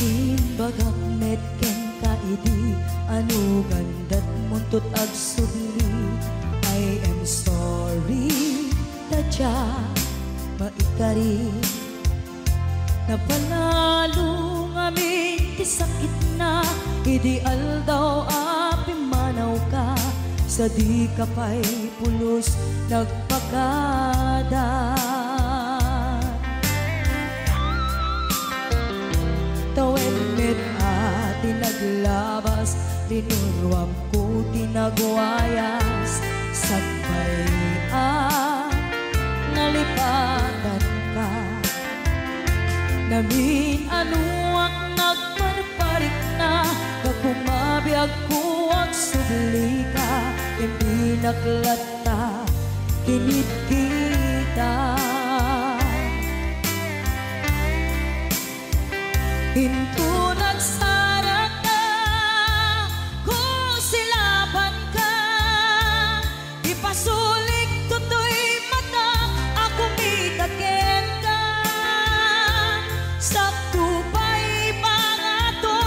Imbagak metken kaidi anu gandat muntut agsubli. I am sorry tadya maikari napanalo ngamin ti sakit na ideal daw api manaw ka sa di ka pa'y pulos nagpakada. Tawen met ati naglabas tinurwam ko tinagwayas sagbay nalipatan ka namin ano ang nagparparik na kakumabiyag ko ang subli ka hindi naklata kinit kita hinto nagsara ka kung silaban ka ipasulik tutoy mata ako mitaken ka sakto pa'y pangato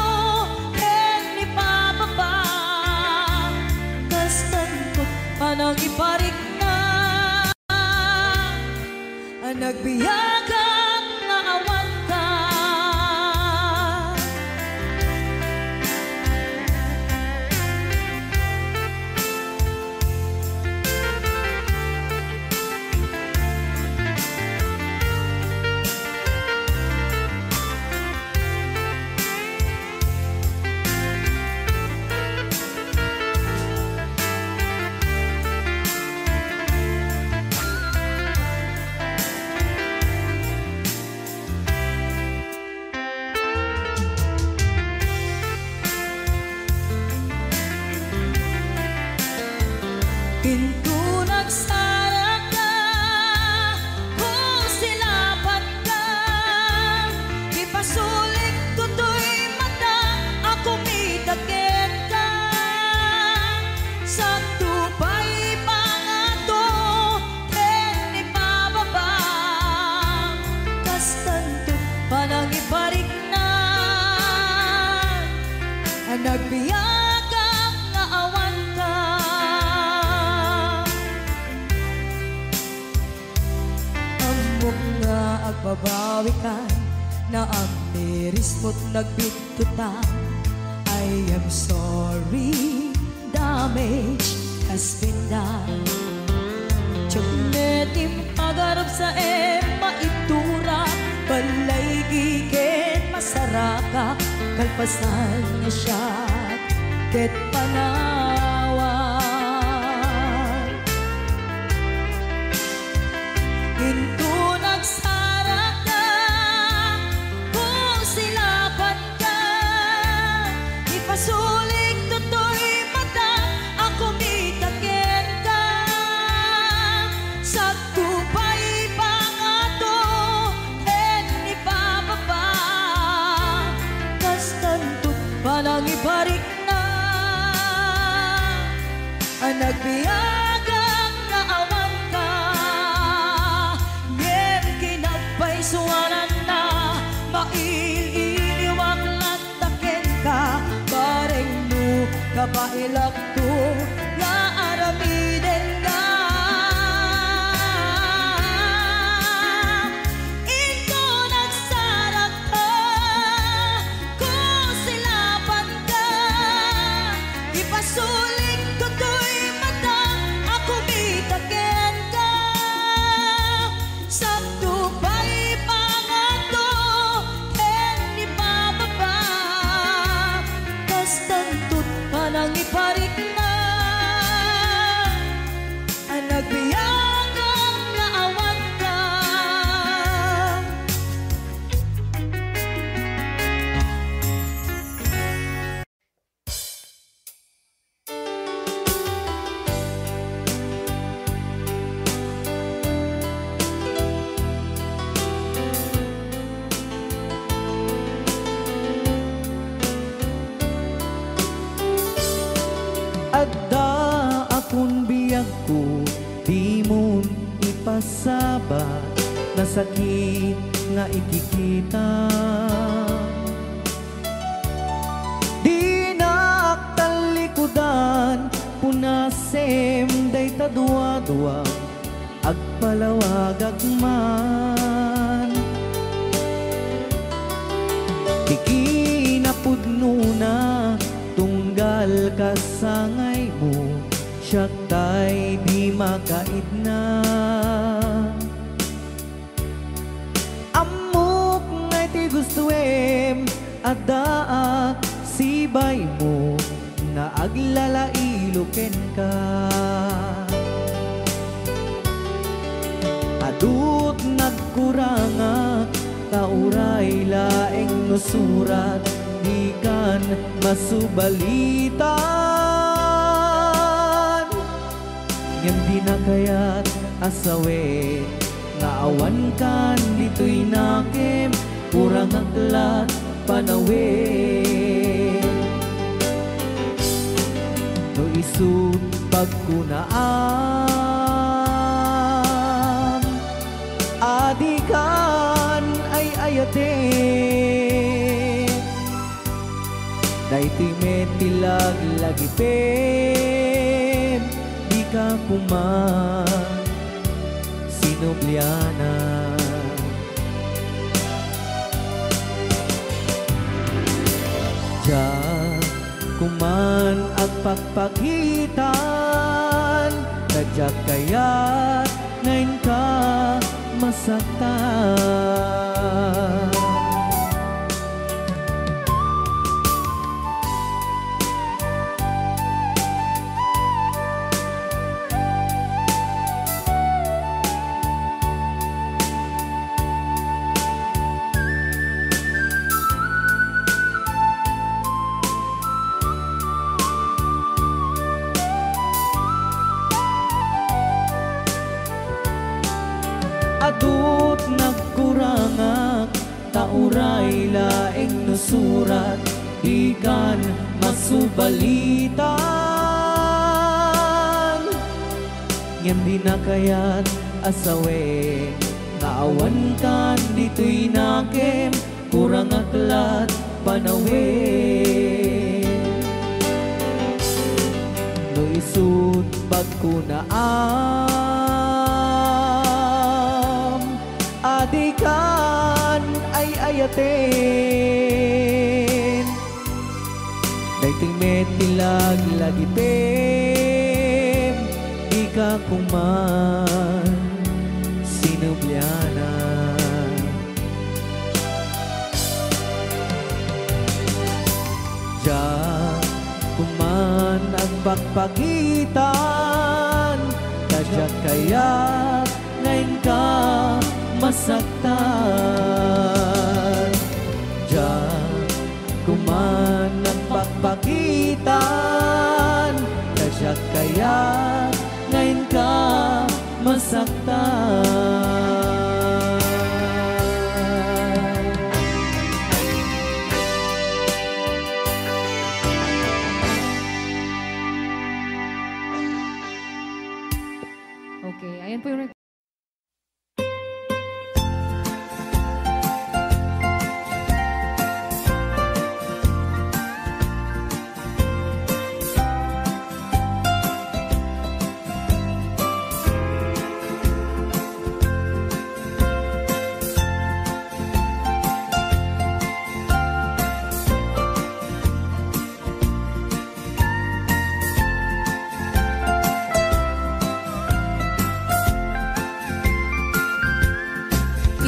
ken ni pababa kastan ko panang iparik na nagbiyagang naawan ka. Hinto nagsara ka kung silaban ka ipasulik tutoy mata ako mitaken ka sakto pa'y pangato ken ni pababa kastanto panang iparik na nagbiyagang naawan ka. Nga agbabawi ka na ang miris mo't nagbitutan. I am sorry, damage has been done. Tiyagnetim pagarap sa maitura balay giken masaraka kalpasan na siya ket panawan hinto nagsara ka kung silaban ka ipasulik tutoy mata ako mitaken ka sakto pa'y pangato ken ni pababa kastanto panang ibarik na nagbiyagang naawan ka ngem kinagpaisuanan na maililiwag lataken ka bareng mo kapailak to nga aramiden ka ito nagsarak ka kung silaban ka ipasulik tutoy mata ako mitaken ka sakto pa'y pangato ken ni pababa kastantot panang iparik na nagbiyagang naawan ka. Adda akong biyag ko, di mo ipasabat na sakit nga ikikita. pagagman. Ikinapudno na tunggal kasangay mo, siya tay di makaidna. Amok ngay ti gustuem adaa sibay mo nga aglalailuken ka. Adut nagkuranga tauray laeng nusurat di kan masubalitan. Ngem di na kayat asawe nga awan kan dito'y nakem kurang aglat panawe. No isut pagkunaan adikan ay ayate. Daytoy metilag lagipem di ka kuman sinubliana. Diyan kuman ang pagpakitan, nadyak kaya't ngayon ka masaktan. Adut nagkurangak tauray laeng nusurat di kan masubalitan. Ngem di na kayat asawe nga awan kan dito'y nakem kurang aklat panawe. No isut pagkunaan adikan ay ayaten. Daytoy metilag lagipem di ka kuman sinubliana. Diyan kuman ang pagpagitan, kadyak kaya ngayon ka masaktan. Diyan kuman ang pagpagitan, kadyak kaya ngayon ka masaktan. Okay, ayan po yung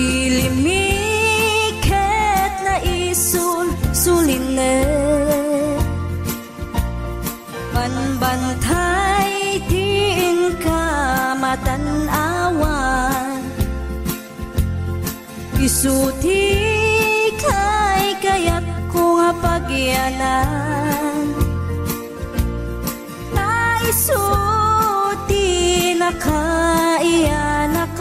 ilimiket na isul suline panbantay din ka matanawan isuti kay kayat ko nga pagyanan na isuti na kaiyanakan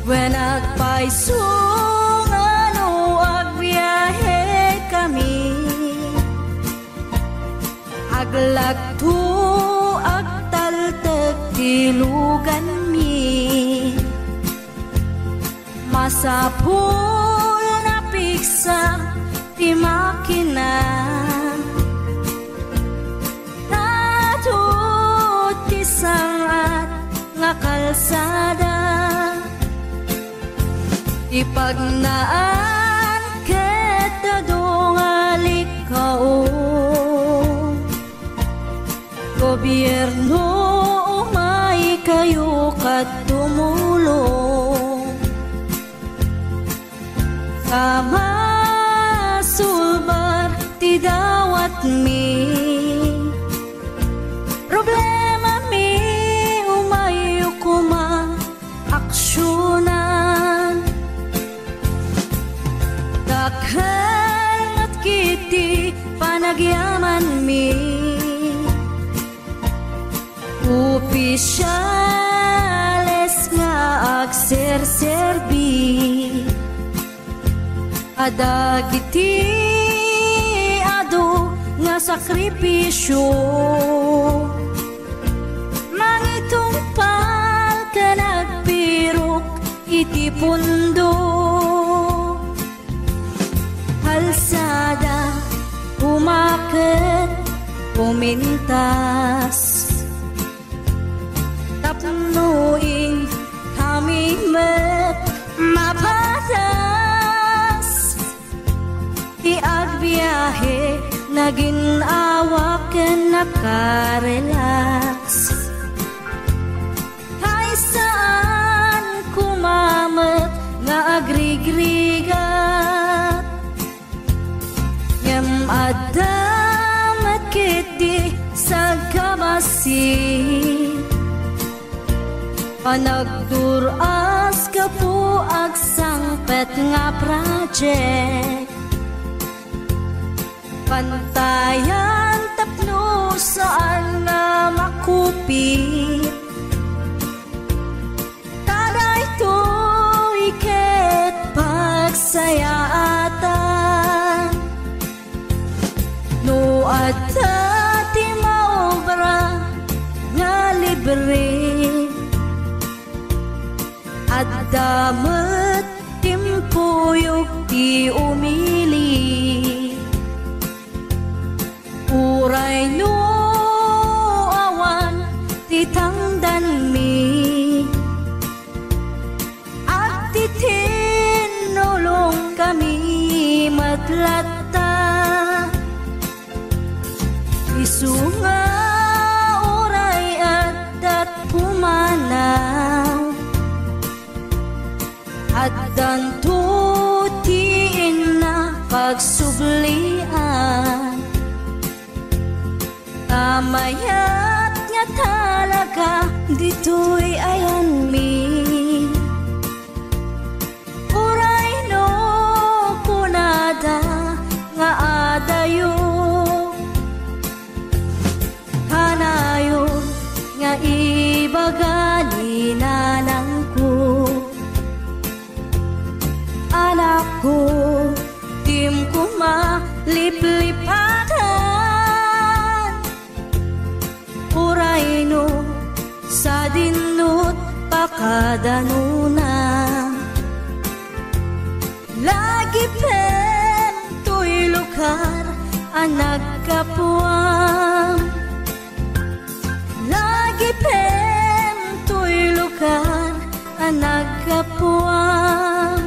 when nagpaisungan o agbiyahe kami aglagto agtaltag tilugan mi masapul na piksa ti makina natut ti sangat nga ipagnaan kita dongalik kao gobyerno umay kayo kat tumulong kama sulbar ti dawat mi problema mi umayo kuma aksyonan dakhan at kiti panagyaman mi opisyales nga agserserbi adagiti ado nga sakripisyo mangitumpal ka nagpirok iti pundo halsada umaket pumintas tapnuin kami met mapatas iagbiyahe naging awaken nakarelax hay saan kumamet nga agrigrigat ngem adamet kiti sa kabasit panagduras ka po agsangpet nga project pantayan tapno saan nga makupit tada ito iket pagsayaatan no adda ti maobra nga libre at damat timpuyog ti umili uray no awan ti tangdan mi at ti tinulong kami matlatta isunga uray at dat pumanaw at dantutiin na pagsublian tamayat nga talaga dito'y ayan mi uray no kunada nga adayo kanayon nga ibagani nanang ko anak ko, tim ko maliplipatan uray no sa dinut pakadanuna lagi pen to'y lugar ang nagkapuang lagi pen to'y lugar ang nagkapuang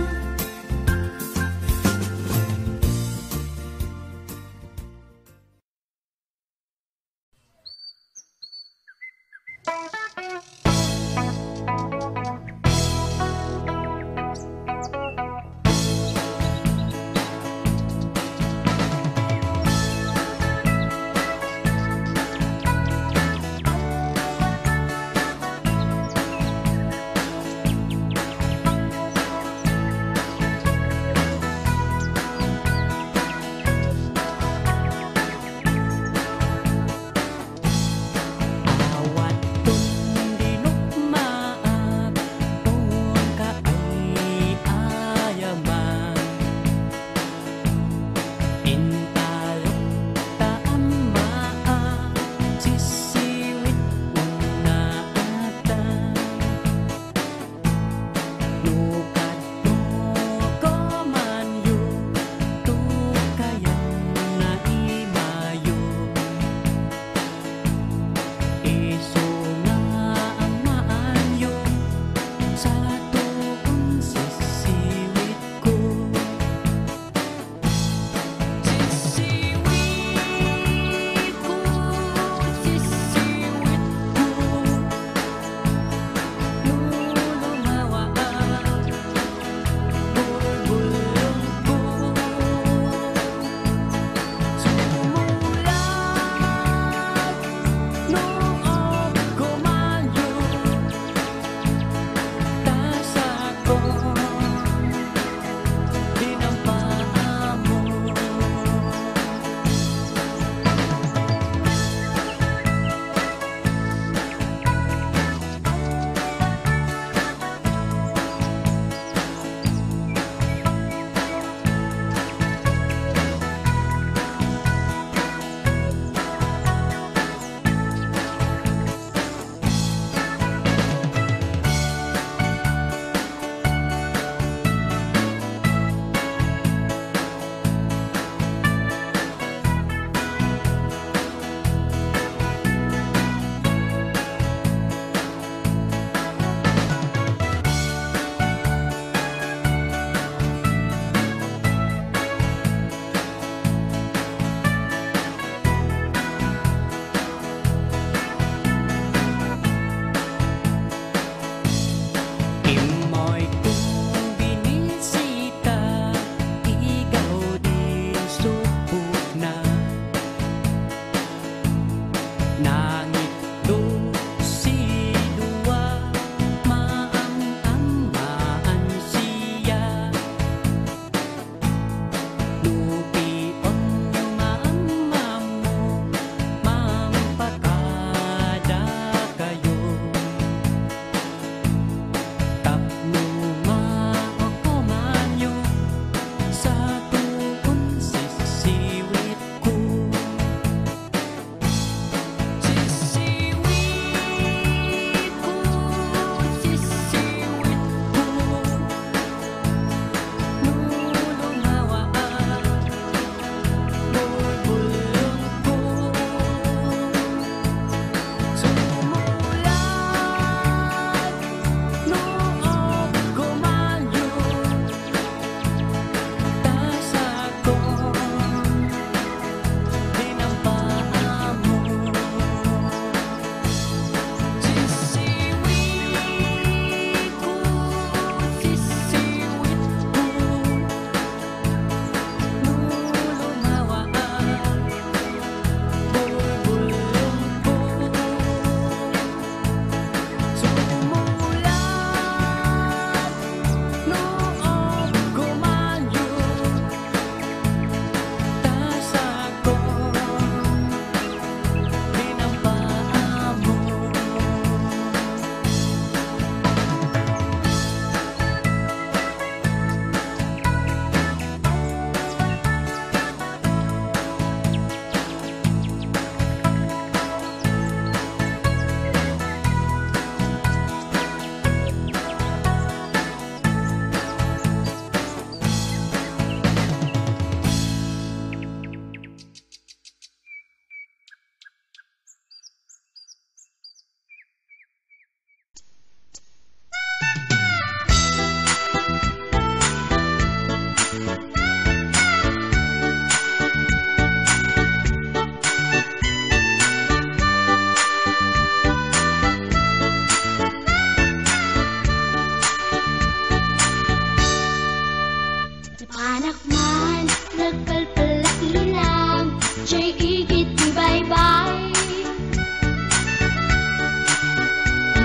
nakman, nagpalpalak ilang, siya'y igit di bye-bye.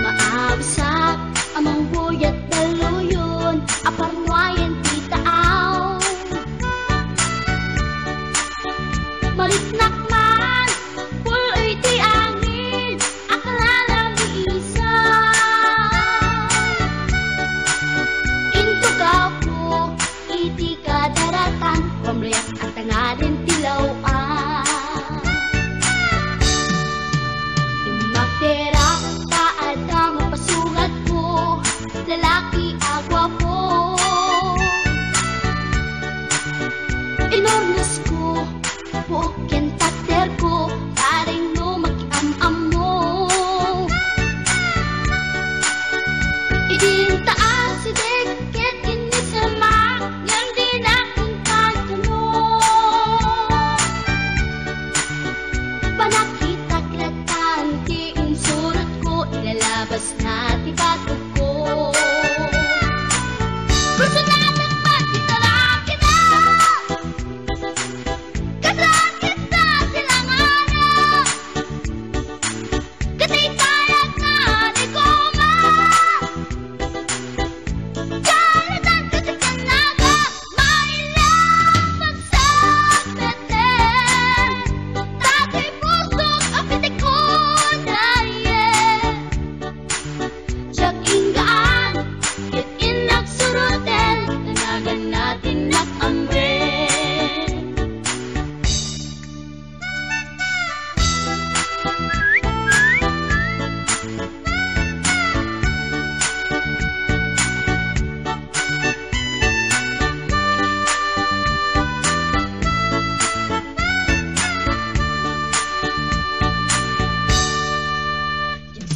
Maabsak, amang buyat daluyon, aparwayan titaaw. Malit nakman, puloy ti angin, akala ni isa. Intugaw ko, iti kadaratan, pamriyak at tangarin tilawan. Magtera, taad ang mapasugat ko, lalaki agwa po. Enormous ko, bukin tater ko, taring no mag-am-am mo. Idin taas si Deket, inisamak, yan din aking kanto. Panakita klatan, ti insurot ko, ilalabas na ti batok ko. Gusto na naman, italaki na! Kasakit na silang anak, katay tayag na di koma. Kalatan kasi kanaga, mailang pagsapeten. Tatay pusok, apitik ko dayen. Siyak inggaan, kit inagsuruten, tanagan natin nakamren.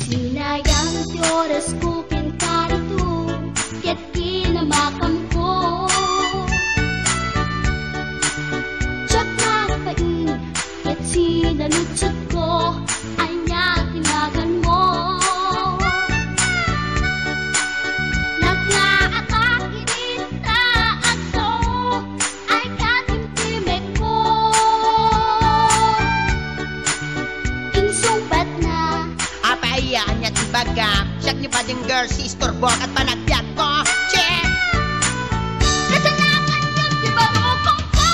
Sinayang ti oras ko pintarito, ket kinamakam ko. Tsak nagpain, ket sinalutsot ko, anya tinagan mo. Naglaatake dita aso, ay katimtimek ko. Insumpat na, Apayaan niya tibaga, siyak ni Pading Girl, si Storbok at panagyan ko. Check! kasalanan yun di barokong ko.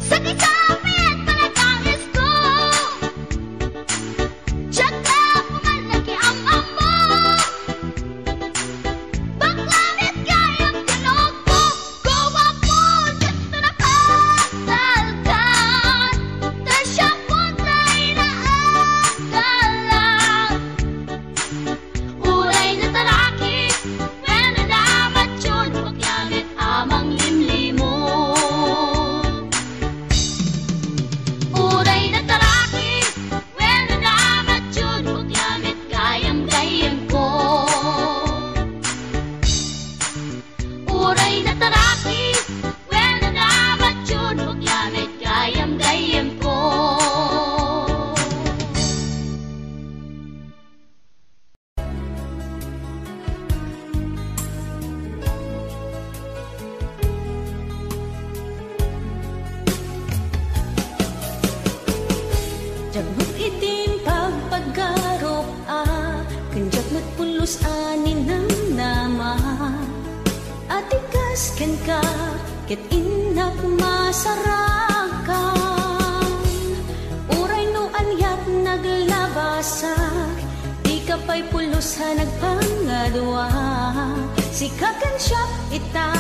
Sa kisapit panagangis ko, tiyak na pumalaki ang amo. Baklamit kayang tinog ko, gawa po dito na pasalkan. Tasyang puntay na agalan. Uray na taraki, when nadamat yun, paglamit amang limlimo. Uray na taraki, when nadamat yun, paglamit gayam-gayam ko. Uray na taraki, when nadamat yun, paglamit gayam-gayam ko. Jagbuk itin pagpagarop kanjak matpulos anin ng nama. Atikas ken ka, ket inak masarakan. Uray no anyat naglabasak, di ka pa'y pulos ha nagpangadwa. Sikakan siya ita,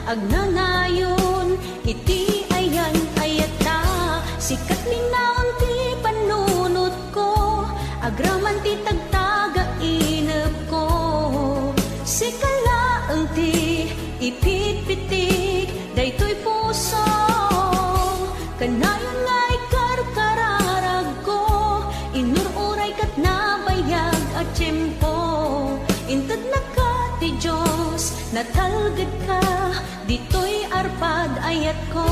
agnanayon, iti ayan ayata. Sikat linaon ti panunot ko, agraman ti tagtaga inep ko. Sikalaang ti ipit-pitik, daytoy puso. Kanayon nga'y karkararag ko, inururay kat nabayag at tiyempo. Intad na ka ti Diyos, natalgad ka, dito'y arpad ayat ko.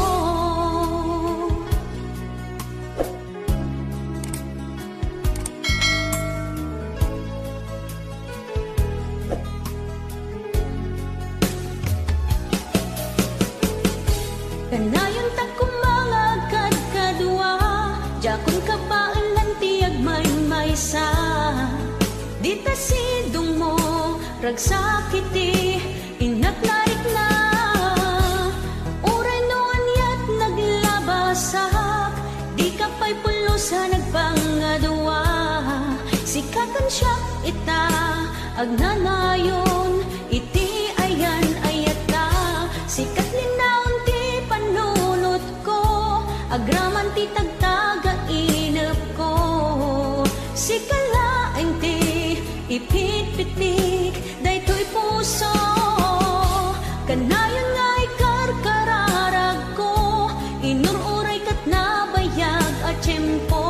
Kanayon ta kumangagad kadua, jakon kabaan lang tiyag may-maysa. Dita sidong mo, ragsakiti, inaknarik na. Uray noon yat naglabasak, di ka pa'y pulusa nagpangadua. Sikakan siya ita, agnanayon, iti ayan ayata. Sikat linaon ti panunot ko, agraman ti tagtaga inep ko. Sikalaeng ti ipit-pitik, daytoy puso. Kanayon nga ikarkararag ko, inururay kat nabayag at tiyempo.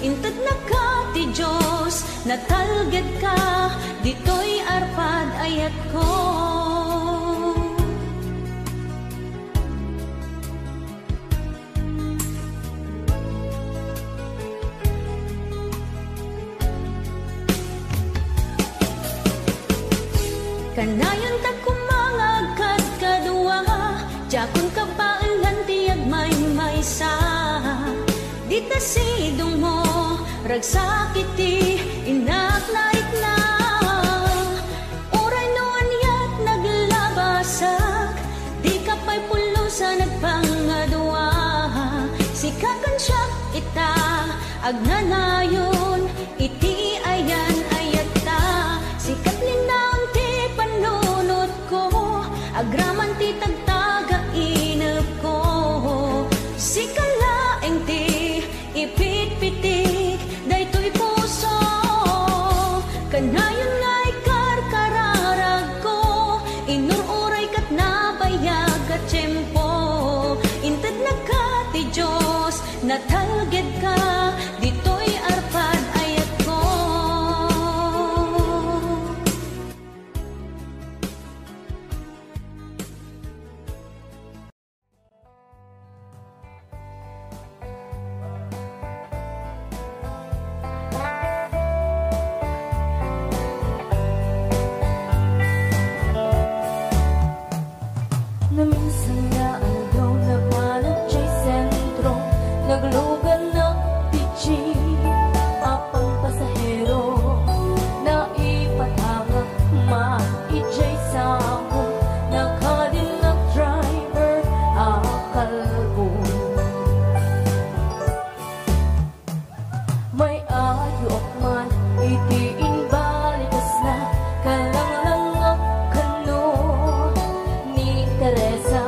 Inted na ka ti Diyos, natalged ka, dito'y arpad ayat ko. Kanayon ta kumangagad kadua, jakon kabaan tiyag may-maysa. Dita sidong mo, ragsakiti, inaknarik na. Uray noon yat naglabasak, di ka pa'y pulusa nagpangadua. Sikakan siya ita, agnanayon, iti ayan ayata. Sikat linaon ti panunot ko, agraman ti tagtaga inep ko. Sikalaeng ti ipit-pitik, daytoy puso. Kanayon nga ikarkararag ko, inururay kat nabayag at tiyempo. Inted na ka ti Diyos, natalged ka, dito'y arpad ayat ko. Na minsan nga agaw nagmanag siya'y sentro, naglugan ng pichi, apang pasahero, na ipatangak ma-ijay sako, nakadin ng driver, akalbo. May ayok man, itiin balikas na, kalang-lang ang kano ni Teresa.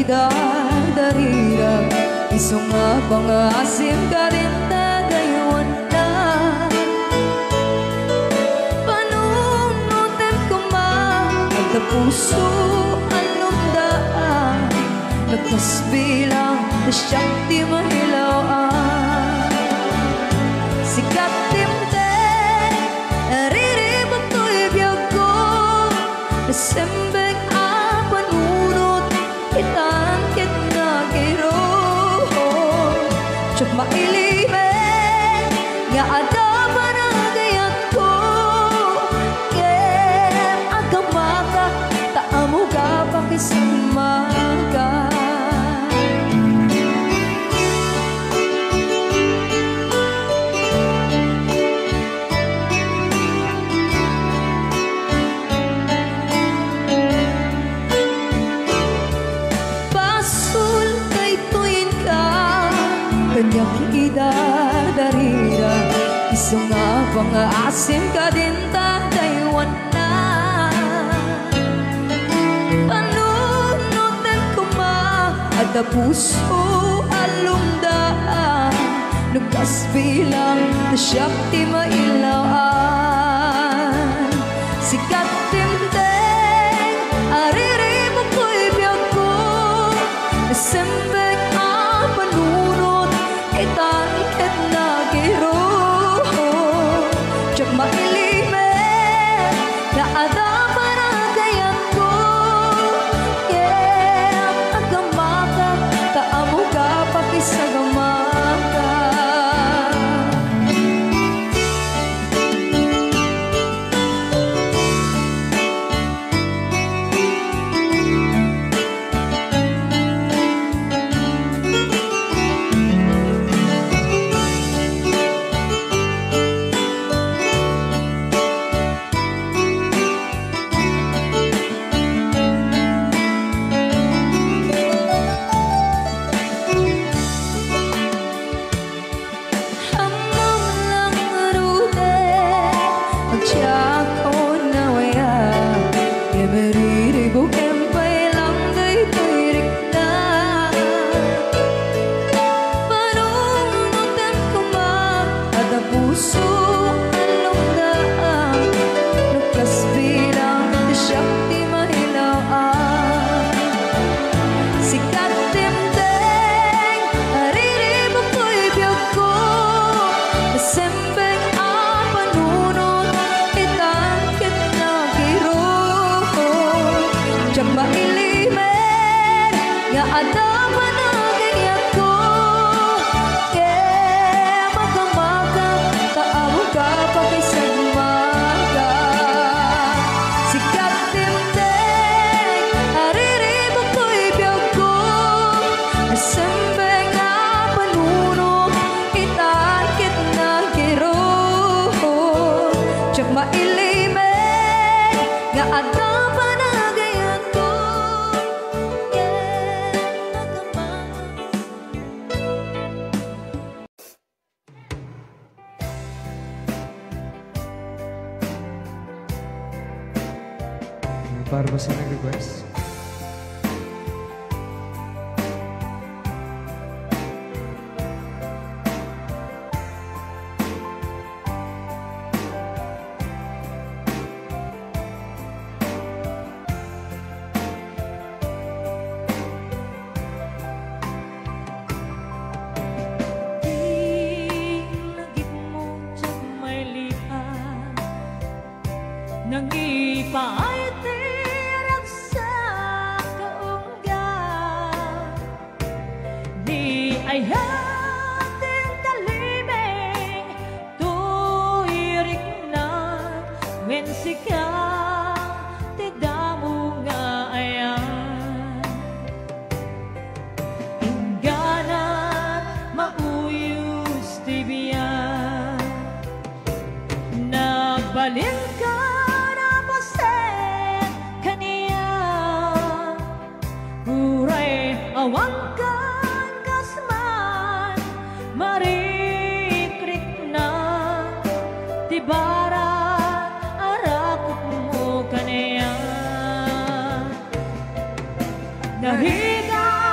idardarira Iso nga pangasim ka rin tagayon na Panunutin ko man At na puso anong daan Nagkasbilang na siyang di mahilawaan Sikat timte nariribot ko'y biyag ko Nasembeng apanunot Itan kit na giro Tsak mailimen Nga ada paragayat ko Kem agamaka Taamo ka pakisamaga Kanyak idardarira Iso nga pang-aasim ka din tataywan na Panunutin ko ma At na puso alumdaan Nugas bilang na siyak di mailawaan Sikat timteng Ariribok ko'y biyag ko Nasembeng apanunot Itan ket na giro Tsak mailimen Na ada paragayat ko Kem agamaka Taamo ka pakisagamaka Para ba sa nag-request? Nang ipaitirap sa kaungga Di ayating talimeng tuirik na Wensika tidamo nga ayan Ingganat mauyos tibiyan Nagbalin ka awangkan kasman marikrik na tibarat arakot mo kaniya nahiga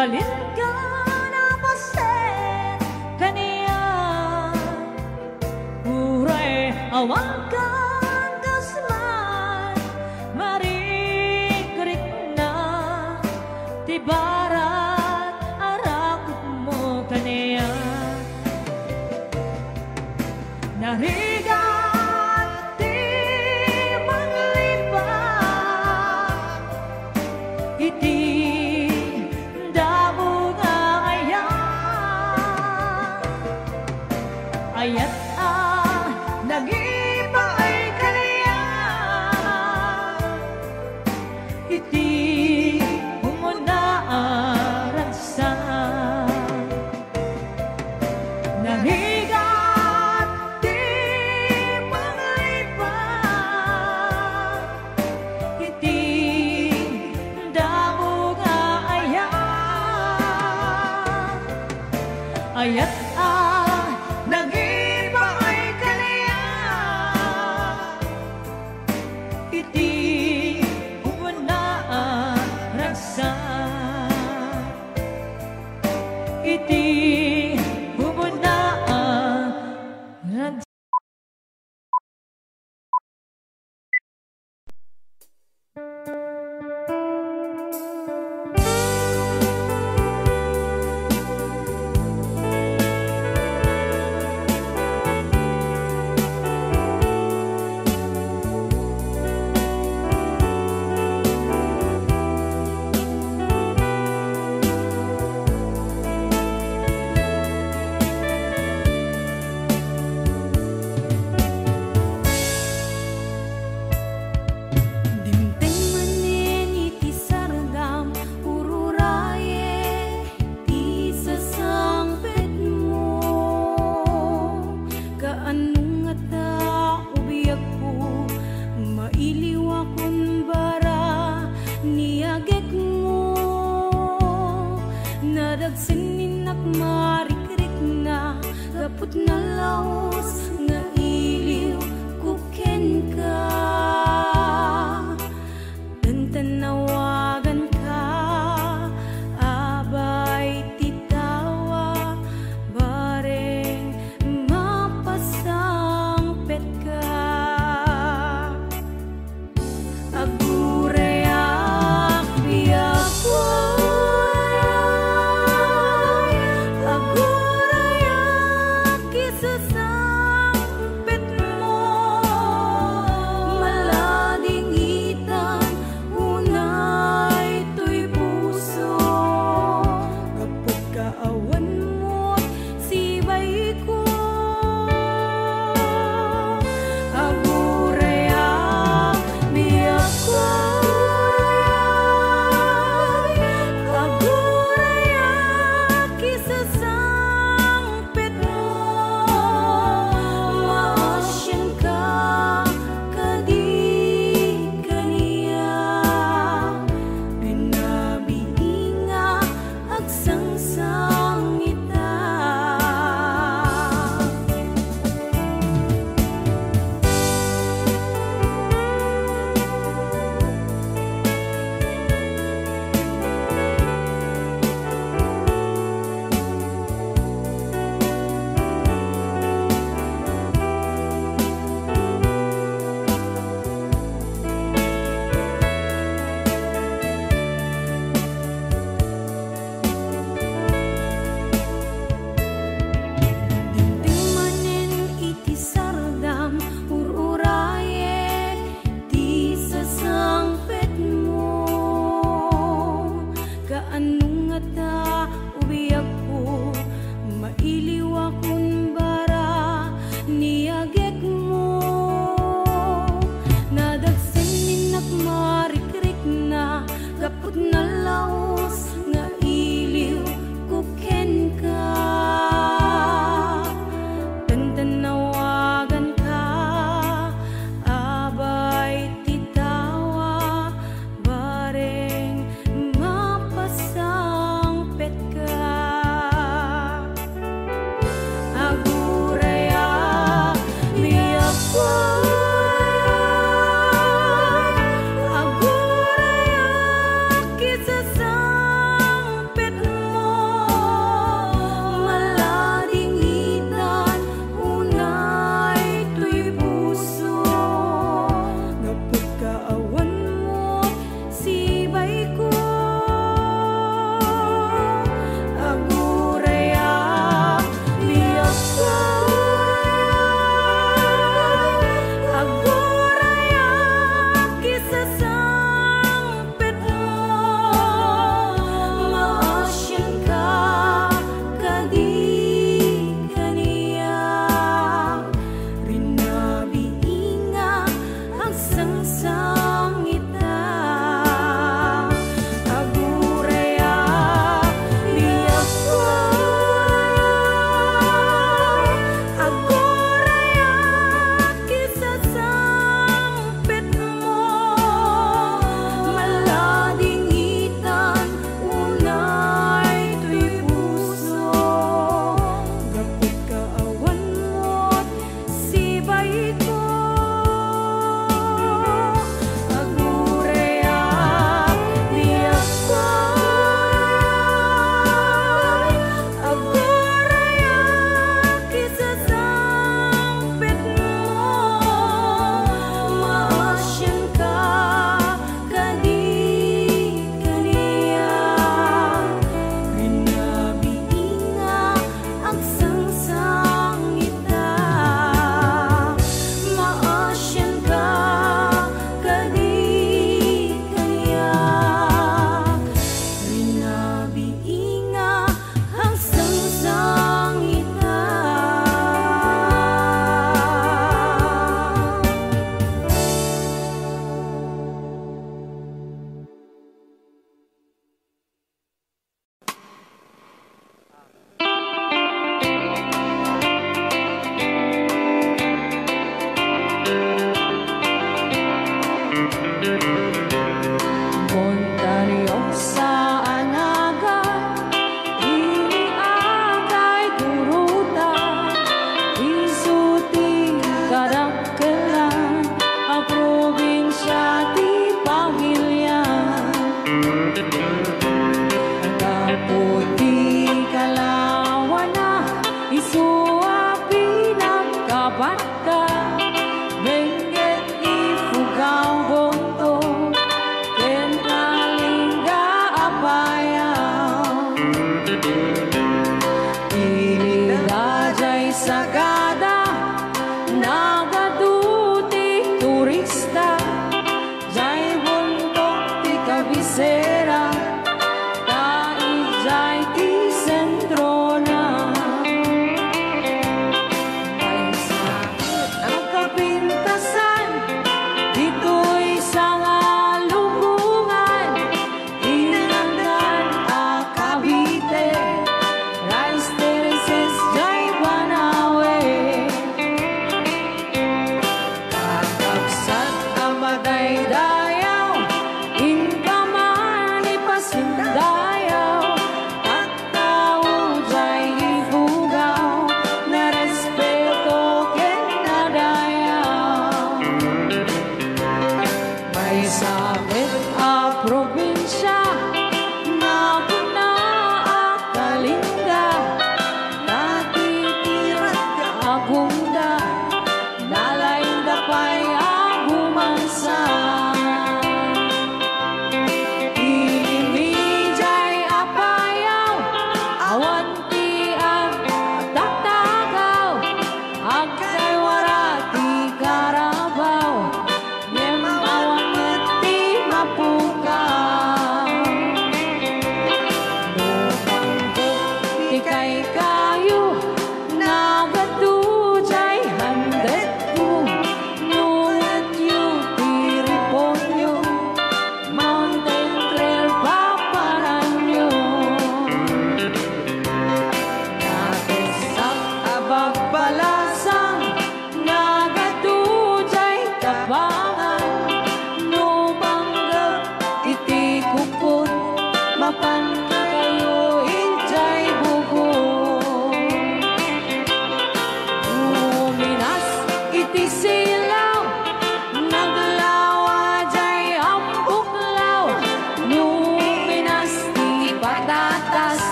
Balin ka na pasen kaniya Uray awang kang kasman Marikrik na Tibarat arakot mo kaniya Narigat di maglipat Iti damo nga ayat nag-iba'y kaniya Iti umunaan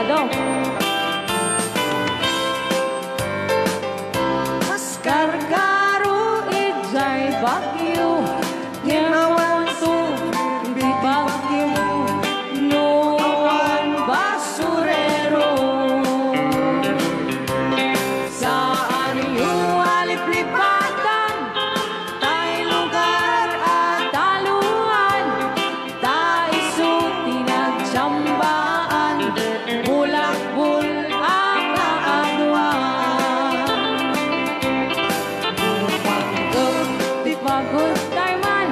Daw. Mas kargaro ijay bagyo, nyawanto di bagyo, nuwan basurero. Saan yung aliplipatan, tay lugar at taluan, taiso tinagtsambaan, bulakbul ang kaagwan. Di pagod tayo man,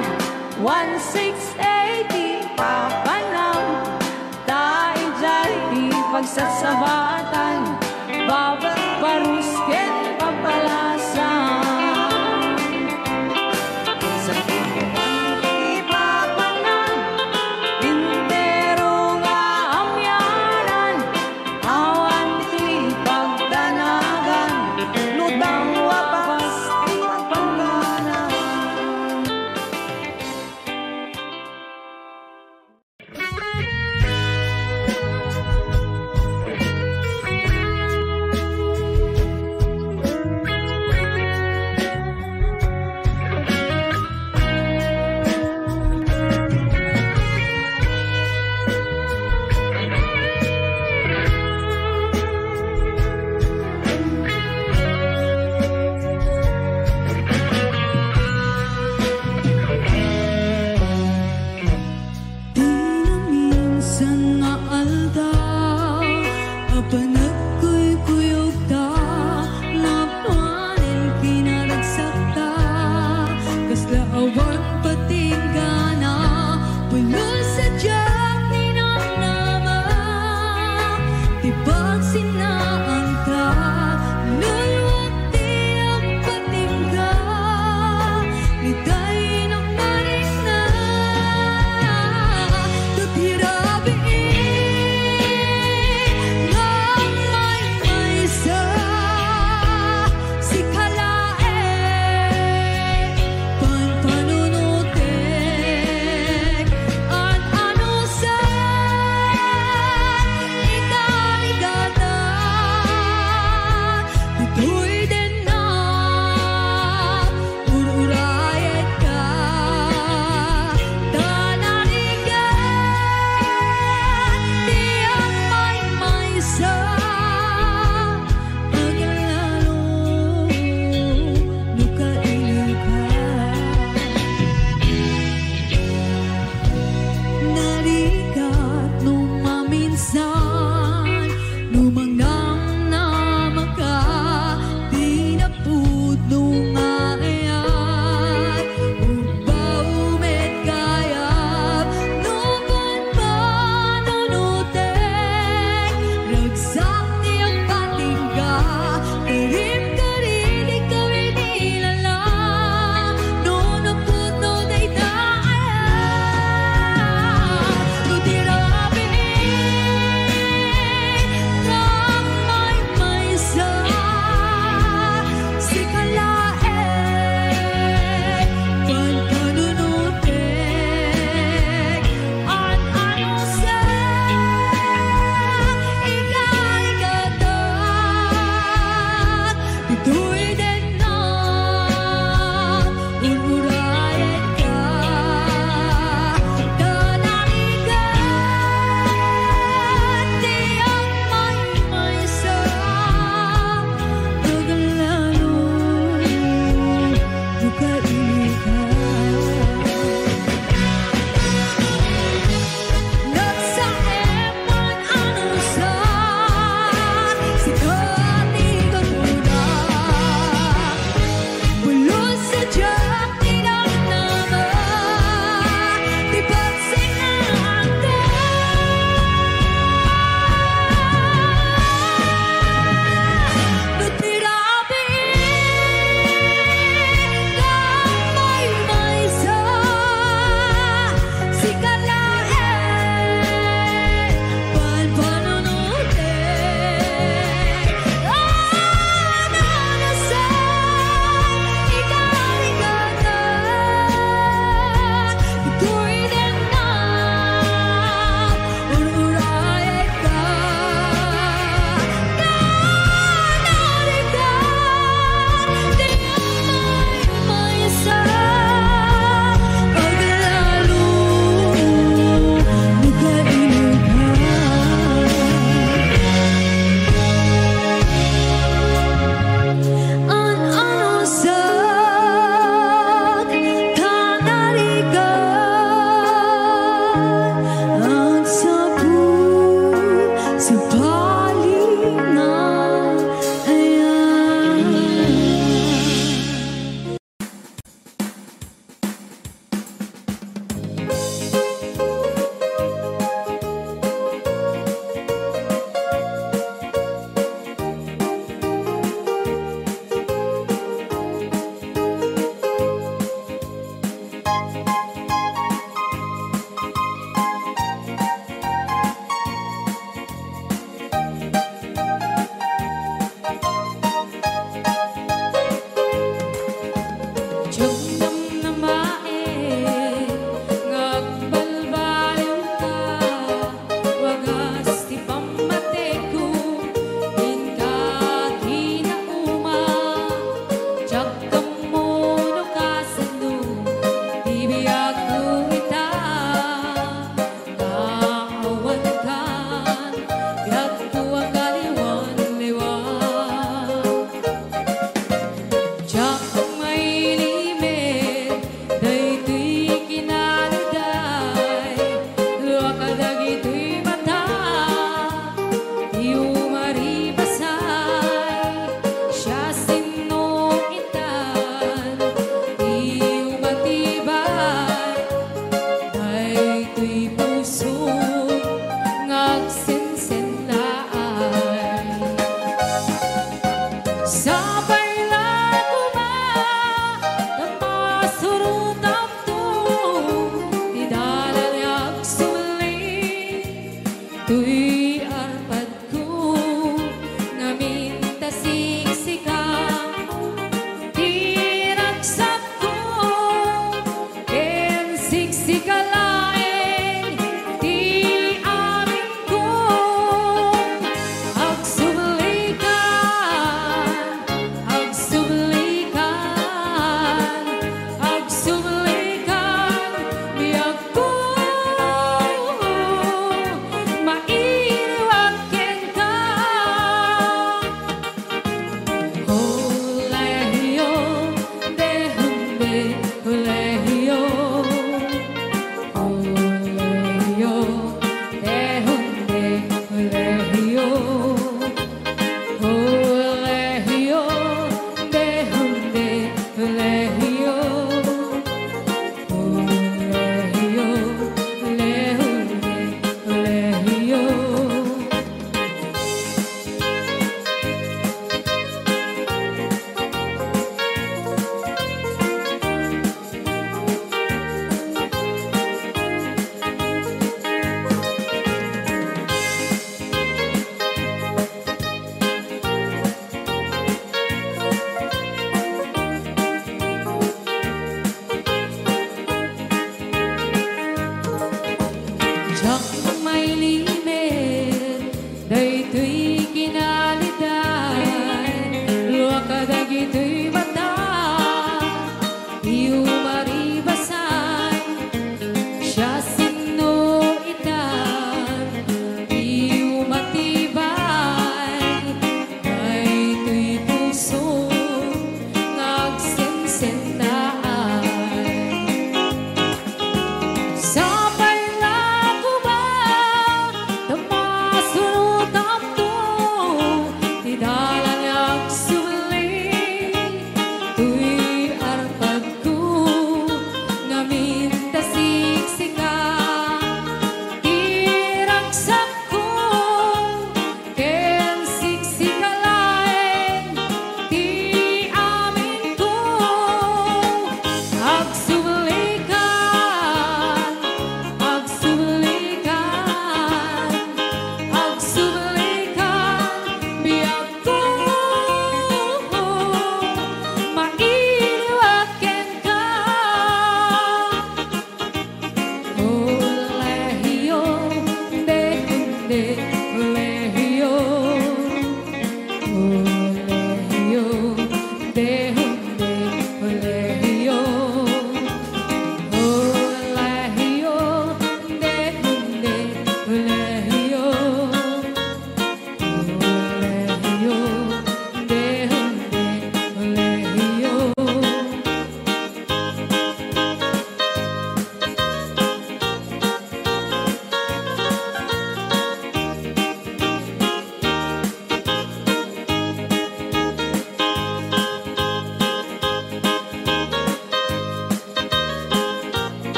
1680 papanam, tayo dyan di pagsasabatan, babak parusken papalasan. Sa tipuan ipapanam, intero nga amyanan, awan ti pagdanagan, lutang wapas ti pagpangganan. Di na minsan nga aldaw, apanag ko'y kuyog ta, napanin kinaragsak ta, kasla awan patinggana, pulol sa diyak ni nama, tibag sinaan ta, nulwag di ang patingga, liday ng maring na. Sa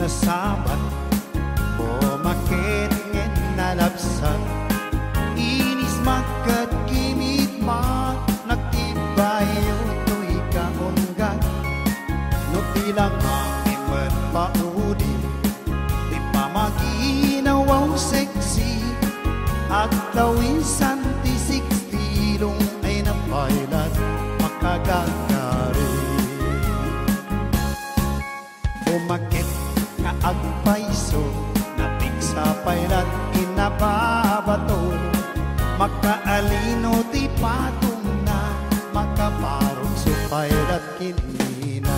nasabat Pumakit ngin nalapsat Inis makat kimit ma Nagtibay uto'y kaunggan No bilang ang iman paudi Di pa maginawaw seksi Agtawisan ti 60 ay napailan makagagari. Bumakit nga agpaiso napig sa pailat inababato. Makaalino ti patong na makaparong sa pailat kinina.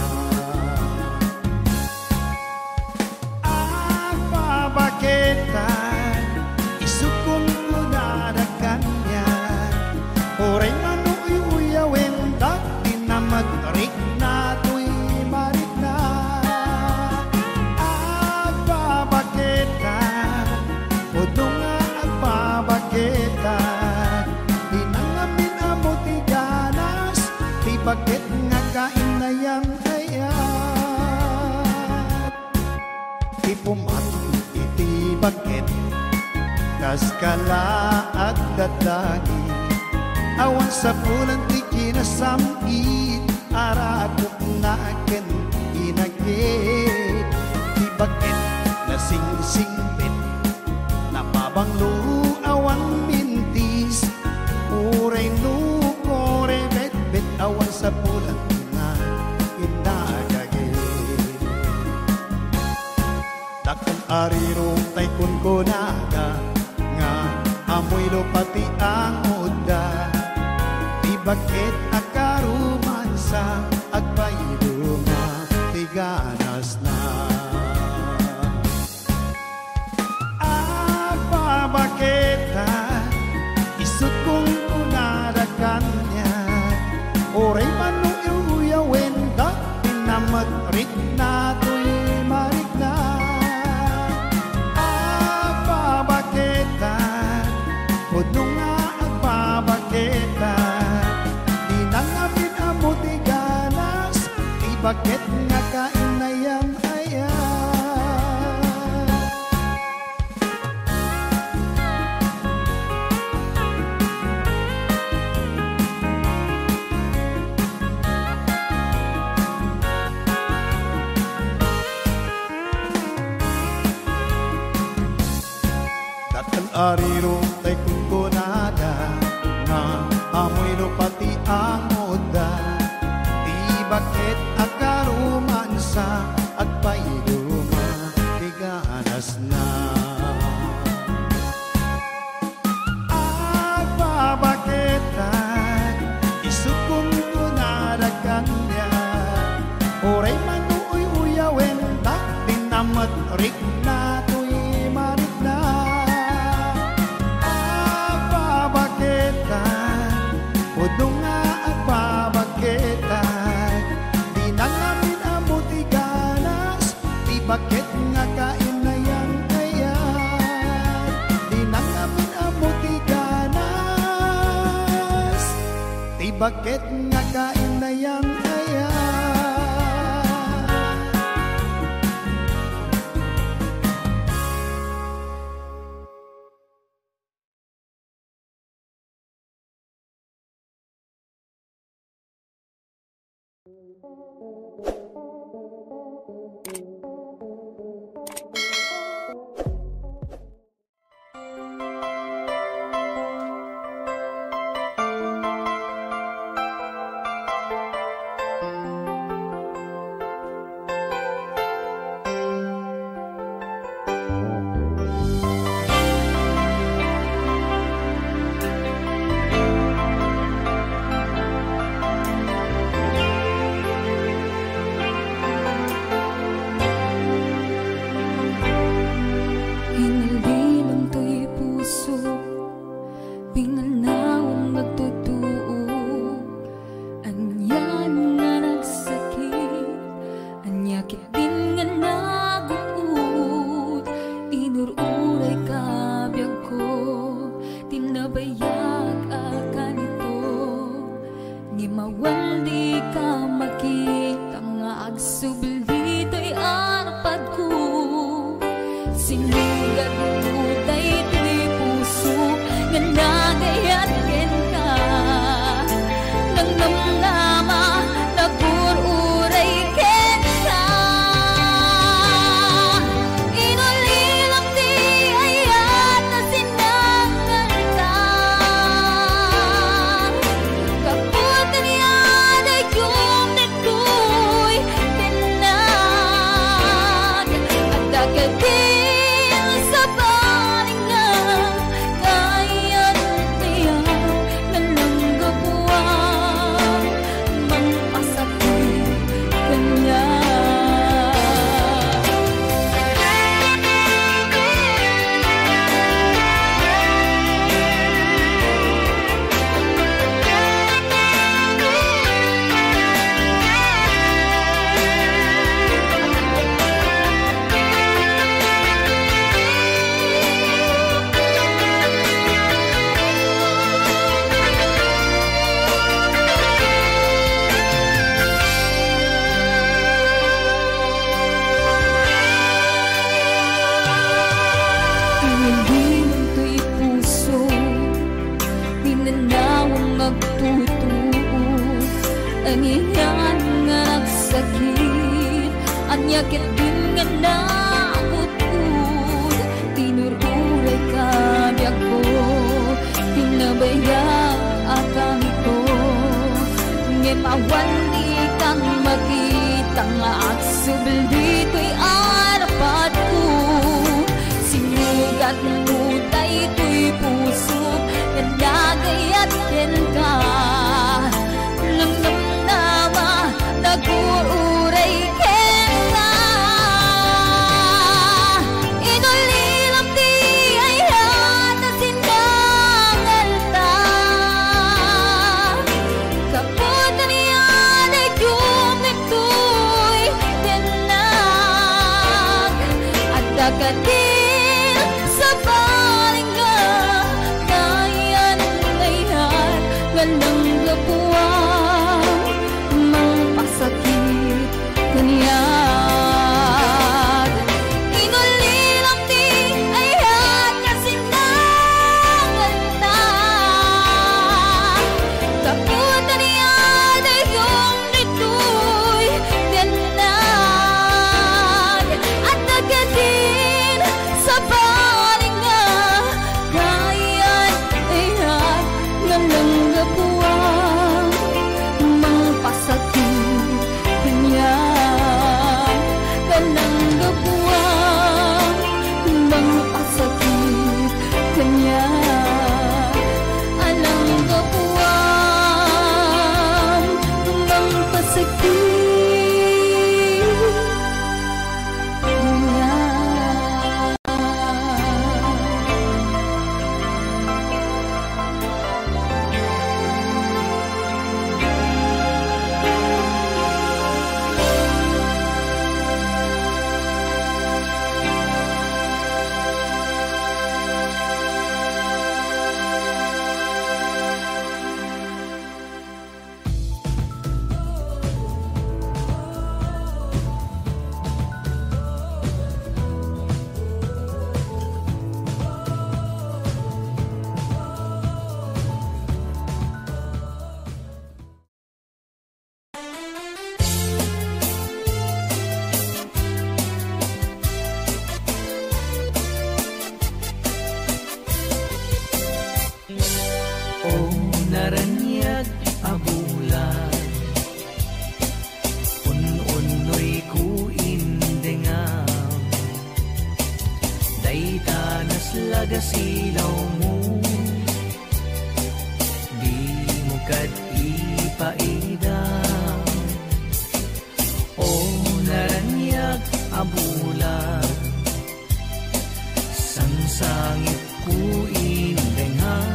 Agbabaketan isukong ko na kanya. Oray manu'y uyawin dati na matrik na to'y marik na. Agbabaketan puno nga agbabaketan di nangamin amo ti ganas ti baket nga kain na yang hayat. Ti pumatong iti baket kas kala at dadagi awan sa pulang ti kinasamit arakot na akin inagit. Ti baket na sing-singbit napabanglo awan mintis uray no kore bet-bet awan sa pulang na inagagit. Dakang arirong tay kun kunaga nga amoy lupati ang oda. Di bakit akaruman sa agpayduma ti ganas na. Agbabaketan isut kong kunada kanya. Oray manu'y uyawin dati na matrik na to'y marik na. Puno nga agbabaketan di nangamin amo ti ganas ti baket nga kain na yang ayan. Datang ariro tay kunada nga amoy lupati ang oda. Di bakit akaruman sa agpayduma ti ganas na. Agbabaketan isukong kunada kanya. Oray manu'y uyawin dati na matrik na to'y marik na. Puno nga agbabaketan di nangamin amo ti ganas ti baket nga kain na yang ayan. Di nangamin amo ti ganas ti baket nga kain na yang ayan. Nyakit din nga nakutpud, tinururay ka biyak ko, tinabaya akang ito. Ngemawan di kang makita nga aksubel dito'y arapat ko. Sinugat mo tayo ito'y puso, nagagayat din ka. Nang namnama, nag-uuray ka. Inulilang di ay hatasin kangal ta. Kaputan niyan ay yung ito'y tinag. At dagatin sa balinga, kaya nang layhan, ganang gapuang mangpasakit kanyag. Inulilang di ay hatasin kangal ta. Kaputan niyan ay yung ito'y tinag. At dagatin sa balinga, kaya iyan ganang gapuang mangpasakit kanyag. Ganang gapuang mangpasakit kanyag. Alang gapuang mangpasakit kanyag. O naranyag abulan, un-unoy ku indengam, daytanas laga silaw mo, di mo kad ipaidam. O naranyag abulan, sangsangit ku indengam,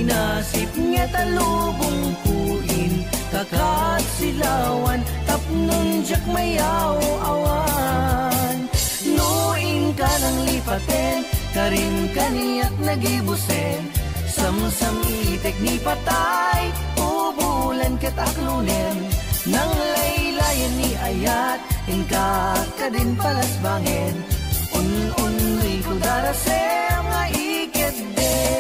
nasip nga talubong kuin, kakat silawan, tapnon jak mayaw awan. Noing ka ng lipaten, karin kaniyak nagibusen, samsam itek ni patay, ubulan kataklunen, nang laylayan ni ayat, ingka ka din palasbangin, un-unri ko darasem nga iket din.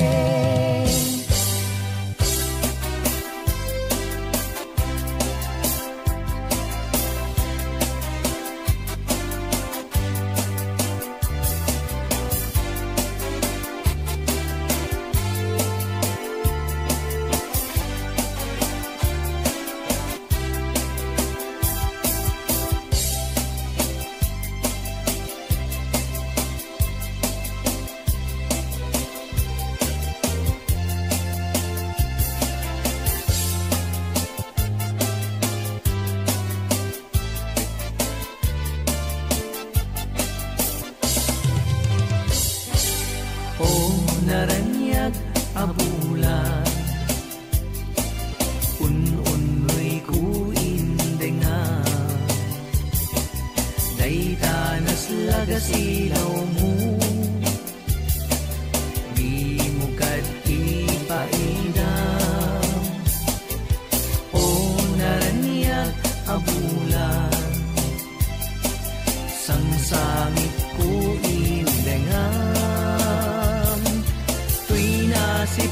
Naranyag abulan, un-unoy ku indengan, daytanas laga silaw mo, di mo kad ipaidam. O naranyag abulan, sangsangit ku indengan, nasip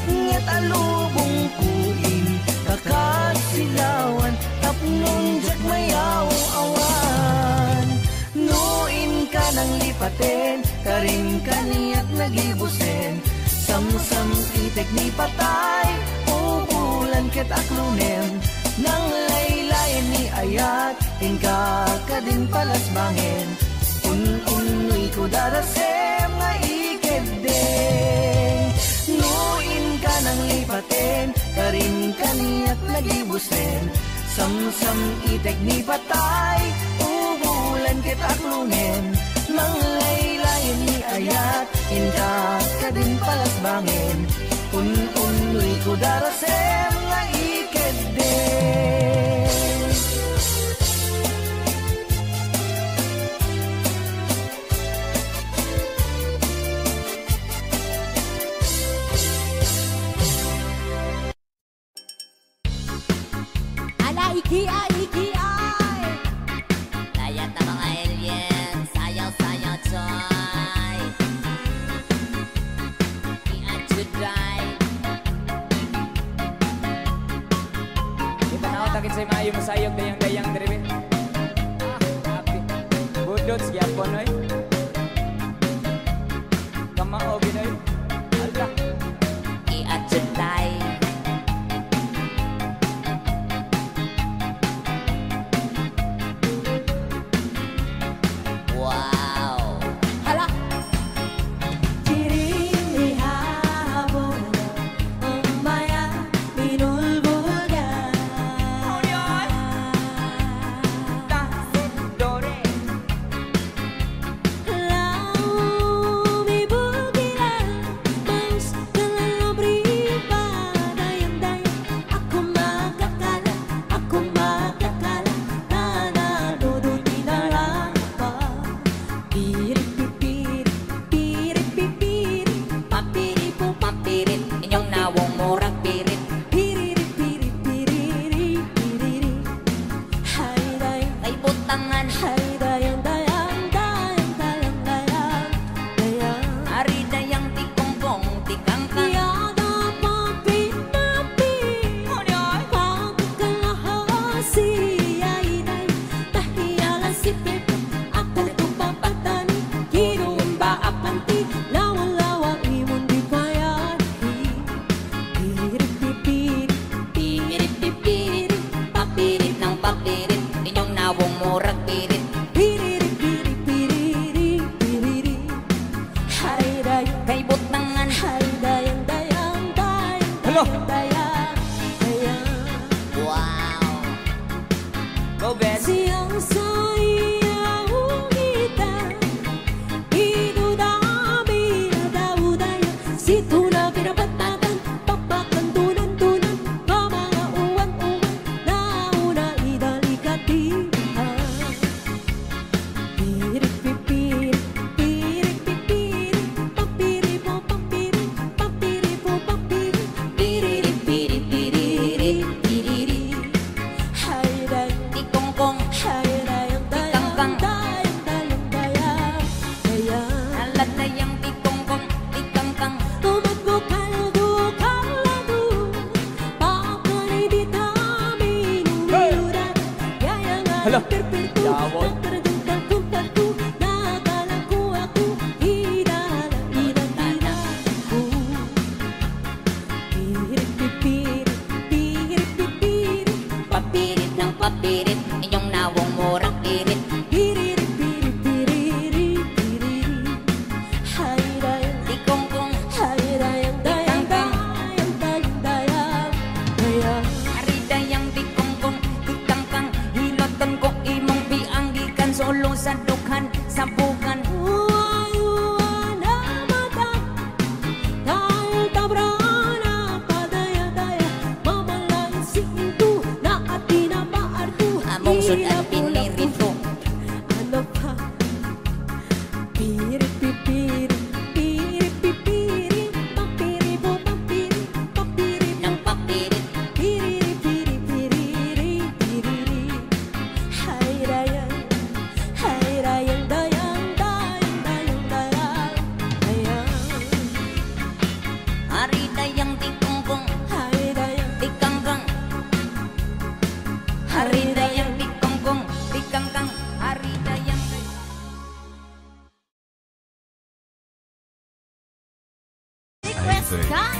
karing kaniyak nagibusen. Sam-sam itek ni patay, ulan ket aklunem. Nang laylayan ni ayat, ingka ka din palas bangin. Un-unoy ko darasem nga ikedeng. Nuin ka nang lipaten, karin kaniyak nagibusen. Sam-sam itek ni patay, ulan ket aklungen. Nang laylayan ni ayat, ingka ka din palas bangin. Un-unoy ko darasem nga ikedeng. Iki ay Layat na mga alien, sayaw-sayaw choy. I-ajuday. Kita na takit sa maayo masayog dayang-dayang diri. Happy. Budot gyapon oy. Kamao ginoy. Alta. I-ajuday. Wow. hala Diring ihapon ang maya binulbugan. Lumibugilan mas kalabri pa dayang-dayang. Ako makakala na naduduti na lang pa. Pirit-pipirit, pirit-pipirit, Papirit, inyong nawong murag pirit. piriri-piriri-piriri. Hay dayang, Kay butangan, hay dayang-dayang, dayang-dayang-dayang, dayang. ari dayang tikongkong, tikangkang. Yada papi-papi, pagkalahasi, ay day, tahiyalan si Pepe, akal ko papatani, ginuon ba apanti, lawa-lawa imon di payahi. Pirit-pipirit, Pirit-pipirit, papirit ng papirit, inyong nawong murag pirit. piriri-piriri-piriri. Hay dayang, Kay butangan, hay dayang-dayang, Hello. dayang-dayang, dayang. wow. Go best. Siang sayang kita, itu dami ada budaya. Situ na pinapatatan, papakantunan-tunan, mga uwan-uwan, nauna idalikatihan. Pirit-pipirit, pirit-pipirit, papiri-po-papiri, papiri-po-papiri, piriri-piriri-piriri. Hay dayang, Tikongkong, hay dayang-dayang, dayang-dayang-dayang, dayang. alat dayang tikongkong, tikangkang. Tumakbo kaldo, papanay di kami numiluran. Yayangan, Hala. perperto, Yawon. tatradung-tagtung-tagtung, nakalaku ako, idalang-ilang-ilang ko. Pirit-pipirit, pirit-pipirit, Papirit ng papirit, inyong nawong murag pirit. piriri-piriri-piriri. Hay dayang, Tikongkong, hay dayang-dayang-dayang-dayang-dayang, dayang. ari dayang tikongkong, tikangkang. Hiloton ko imong biang gikan solo sa dukhan, sa bukan. Uwan na mata, dahil tabrana padaya-daya, mamalang sinto na at tinamaarto. Among sud at piniri music. Ka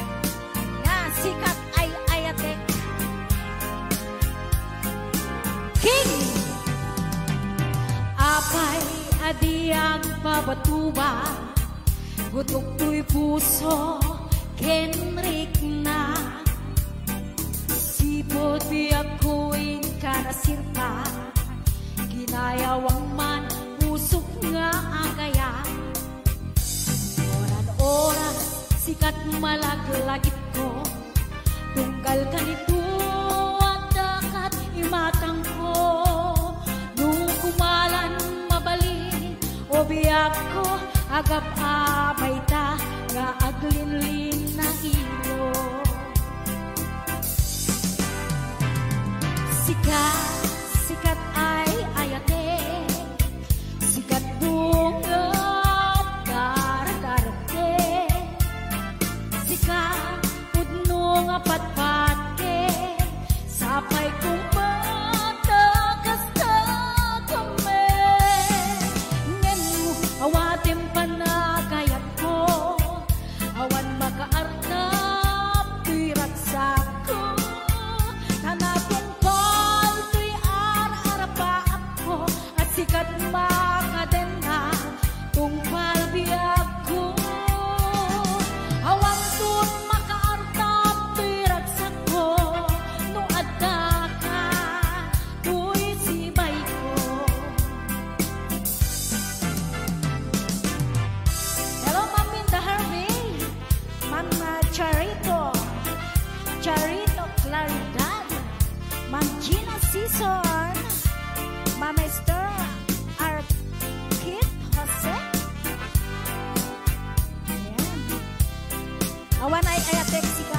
nga sikat ay ayate King apay adiang babatuba gutok tuy puso kenrik na sipot di ako'y kanasirpa ginayawang man pusok nga agaya oras sikat malaglagit ko tunggal ka nito at dakat imatang ko nung kumalan mabali o biyak ko agap abay ta nga aglinlin na ilo sikat ay ayate sikat bunga nga patpatke sapay kong matakas na kami ngen mo awatin panagayat ko awan makaarnap pirat sa ko tanapong palto'y ar-arapaat ko at sikat makadena tungpal biyag ko awan tun Charito Claridad, Ma'am Gina Season, Ma'am Esther Arkit Jose. Ayan. Awan ay ayatek sika.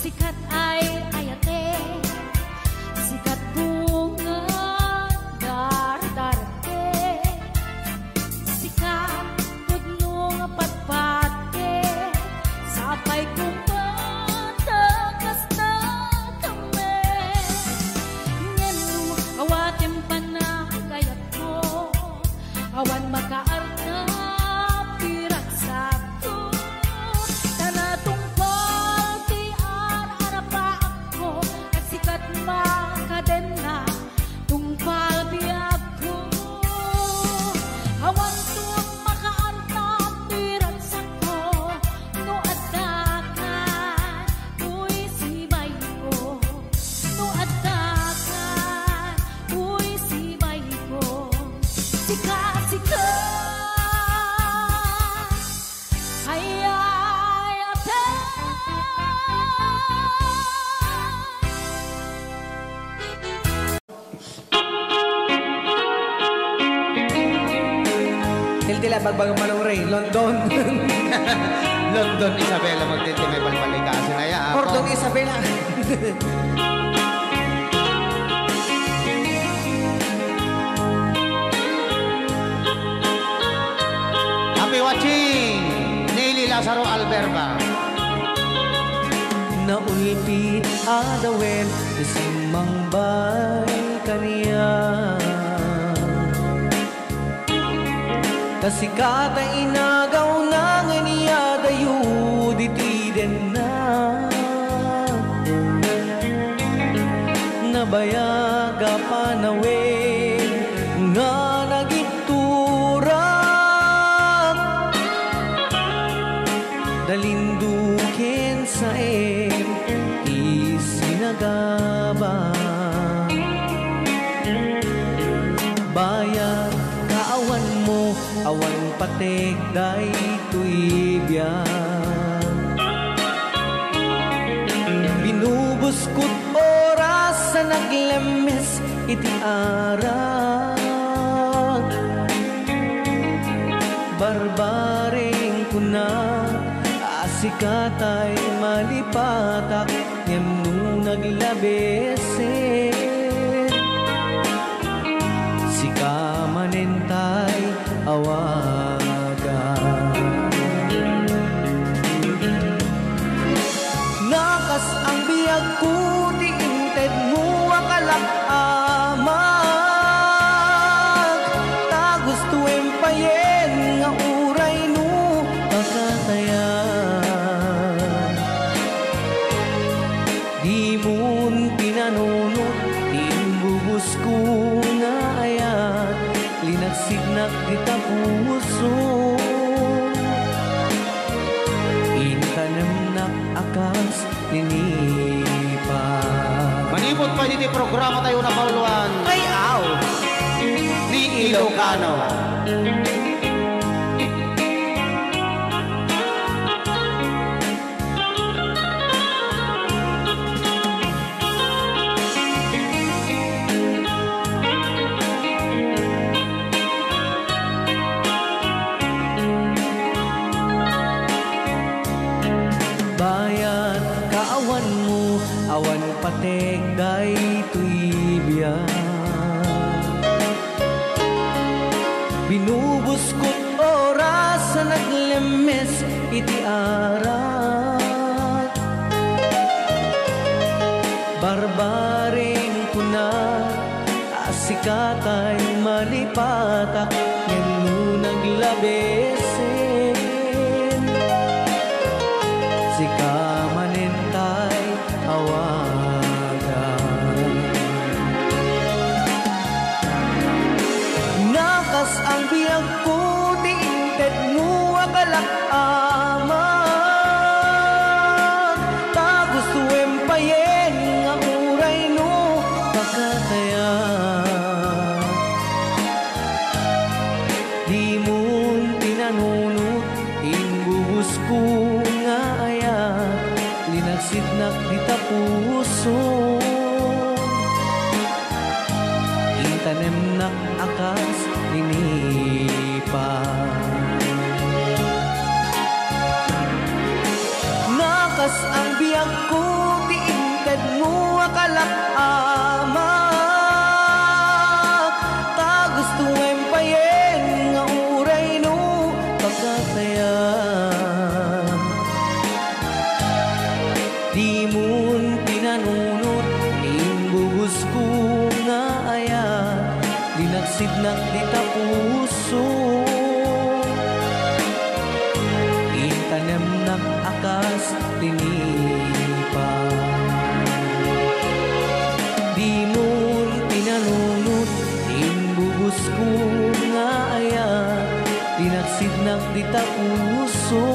Sikat ay ayate sikat bunga dar-darte sikat pudnong patpate sapay kong matakas na kami ngen mo awatin panagayat ko awan makaarta pirat sa ko tanatong makadena tungpal biyag ko awan tun makaantap pirat sa ko no adakan uy sibay ko no adakan uy sibay ko sika Tila bagbagang manong London. London Isabela magtinti may palpalikasin na yan. Ordong Isabela. Happy watching Neely Lazaro Alberba. Naulpit adawen isimang bay kaniya kasikat ay inagaw na nga niya dayo ditiden na nabayaga panawin nga nagiturak dalindukin sa isinagaba bayag kaawan mo awan patek day tuibyan binubuskot oras sa naglemes iti arag barbaring kuna asikatay malipatak ngem no naglabeset Ilocano. Bayan kaawan mo, awan patek daytoy biyak. Binubuskot oras sa naglemes iti arat. Barbaring kuna asikatay malipatak ngenu naglabesen. Si kamanintay awagan. Nakas ang biyag ko, di inted mo akalakaman. Ta gusto empayen nga uray no makakaya. Di mo tinanunot, inbubus ko nga ayat, linagsidnak di tapuso. Intanem nak akas linipa. Nakas ang biyag ko, di inted mo akalapamak. Ta gusto empayen nga uray no pagkataya. Di mo'n pinanunot, imbubus ko nga ayat, linagsidnak di tapuso. Intanem nak akas tinipa. Di mo'n pinanunot, imbubus ko nga ayat, linagsidnak di tapuso.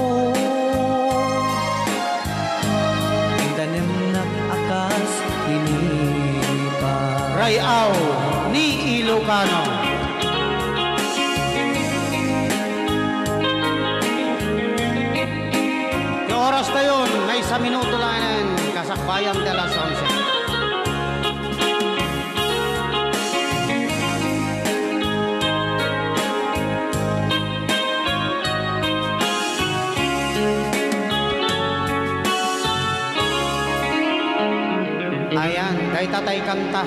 Tanem nak akas tinipa. Rayaw ni Ilocano. Yung oras na yun, may 1 minuto lang yan, kasakbayan de las 11. Ayan, kay Tatay Kanta.